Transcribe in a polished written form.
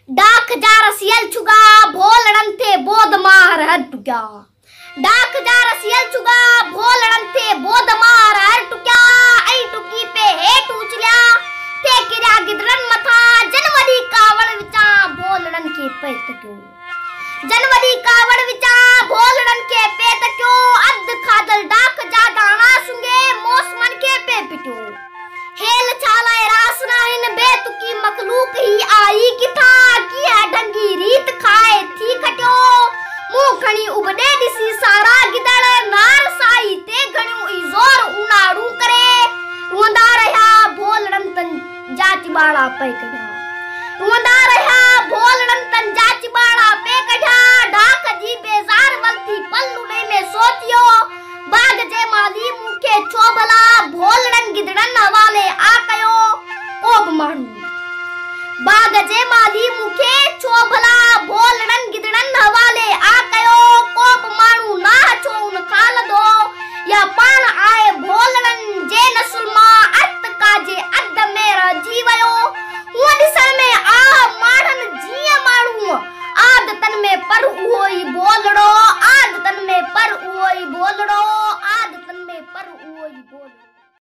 डाक जा रसियल चुगा भोलड़न थे बोध मार हर टुक्या। डाक जा रसियल चुगा भोलड़न थे बोध मार हर टुक्या। आई टुकी पे हेठ उछल्या थे किरा गिदरन मथा जनवरी कावड़ विचा भोलड़न के पेट क्यों। जनवरी कावड़ विचा भोलड़न के पेट क्यों। अद खादल डाक जा दाना सुंगे मौसमन के पे पिटो। हेल छालाए रासना इन बेतुकी मखलूक ही आई किथा की है ढंगी रीत खाए थी खट्यो। मुंह खणी उबडे दिसी सारा गिदड़ नार साई ते घणो इजोर उनाड़ू करे। रोंदा रहा भोलड़न तन जाति बाड़ा पे कढा। रोंदा रहा भोलड़न तन जाति बाड़ा पे कढा। डाक जी बेजार वलती पल्लू ने में सोचियो। बाग जे माली मुखे चोबला भोलड़न गिदड़न हवाले आ कयो कोब मारू। बाग जे माली मुखे चोबला भोलड़न